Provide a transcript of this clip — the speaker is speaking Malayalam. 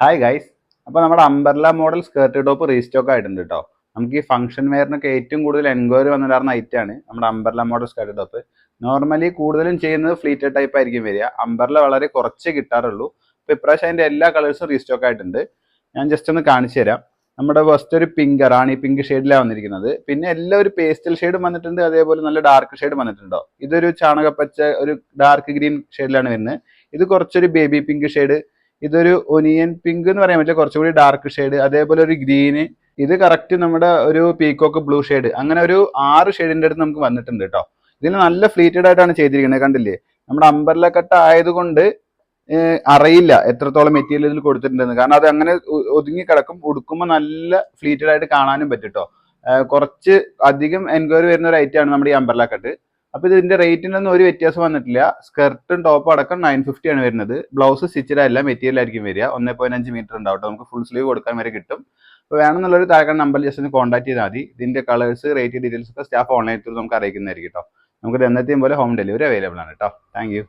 Hi guys. അപ്പോൾ നമ്മുടെ umbrella model skirt top restock ആയിട്ടുണ്ട് കേട്ടോ. നമുക്ക് ഈ ഫംഗ്ഷൻ വെയറിനൊക്കെ ഏറ്റവും കൂടുതൽ എൻക്വയറി വന്നിട്ടുള്ള ഐറ്റാണ് നമ്മുടെ umbrella model skirt top. Normally കൂടുതലും ചെയ്യുന്നത് ഫ്ലീറ്റഡ് ടൈപ്പ് ആയിരിക്കും വരിക. അംബർല വളരെ കുറച്ചേ കിട്ടാറുള്ളൂ. അപ്പോൾ ഇപ്രാവശ്യം അതിൻ്റെ എല്ലാ കളേഴ്സും റീസ്റ്റോക്ക് ആയിട്ടുണ്ട്. ഞാൻ ജസ്റ്റ് ഒന്ന് കാണിച്ചു തരാം. നമ്മുടെ ഫസ്റ്റ് ഒരു പിങ്ക്, റാണി പിങ്ക് ഷെയ്ഡിലാണ് വന്നിരിക്കുന്നത്. പിന്നെ എല്ലാം ഒരു പേസ്റ്റൽ ഷെയ്ഡും വന്നിട്ടുണ്ട്, അതേപോലെ നല്ല ഡാർക്ക് ഷെയ്ഡ് വന്നിട്ടുണ്ടോ. ഇതൊരു ചാണകപ്പച്ച ഒരു ഡാർക്ക് ഗ്രീൻ ഷെയ്ഡിലാണ് വരുന്നത്. ഇത് കുറച്ചൊരു ബേബി പിങ്ക് ഷെയ്ഡ്. ഇതൊരു ഒനിയൻ പിങ്ക് എന്ന് പറയാൻ പറ്റില്ല, കുറച്ചുകൂടി ഡാർക്ക് ഷെയ്ഡ്. അതേപോലെ ഒരു ഗ്രീന്. ഇത് കറക്റ്റ് നമ്മുടെ ഒരു പീക്കോക്ക് ബ്ലൂ ഷെയ്ഡ്. അങ്ങനെ ഒരു 6 ഷെയ്ഡിന്റെ അടുത്ത് നമുക്ക് വന്നിട്ടുണ്ട് കേട്ടോ. ഇതിന് നല്ല ഫ്ലീറ്റഡ് ആയിട്ടാണ് ചെയ്തിരിക്കുന്നത്, കണ്ടില്ലേ. നമ്മുടെ അംബർല കട്ട് ആയതുകൊണ്ട് അറിയില്ല എത്രത്തോളം മെറ്റീരിയൽ ഇതിൽ കൊടുത്തിട്ടുണ്ടെന്ന്. കാരണം അത് അങ്ങനെ ഒതുങ്ങി കിടക്കും. ഉടുക്കുമ്പോൾ നല്ല ഫ്ലീറ്റഡ് ആയിട്ട് കാണാനും പറ്റും കേട്ടോ. കുറച്ച് അധികം എൻക്വയറി വരുന്ന ഒരു ഐറ്റമാണ് നമ്മുടെ ഈ അംബർല കട്ട്. അപ്പോൾ ഇതിന്റെ റേറ്റിനൊന്നും ഒരു വ്യത്യാസം വന്നിട്ടില്ല. സ്കർട്ടും ടോപ്പും അടക്കം 950 ആണ് വരുന്നത്. ബ്ലൗസ് സ്റ്റിച്ചഡ് അല്ല, മെറ്റീരിയൽ ആയിരിക്കും വരിക. 1.5 മീറ്റർ ഉണ്ടാവും. നമുക്ക് ഫുൾ സ്ലീവ് കൊടുക്കാൻ വരെ കിട്ടും. അപ്പോൾ വേണമെന്നുള്ളൊരു താഴെ നമ്പറിൽ ജസ്റ്റ് ഒന്ന് കോൺടാക്ട് ചെയ്താൽ മതി. ഇതിന്റെ കളേഴ്സ്, റേറ്റ് ഡീറ്റെയിൽസ് ഒക്കെ സ്റ്റാഫ് ഓൺലൈൻ ത്രൂ നമുക്ക് അറിയിക്കുന്നതായിരിക്കും കേട്ടോ. നമുക്ക് എന്നത്തെയും പോലെ ഹോം ഡെലിവറി അവൈലബിൾ ആണ് കേട്ടോ. Thank you.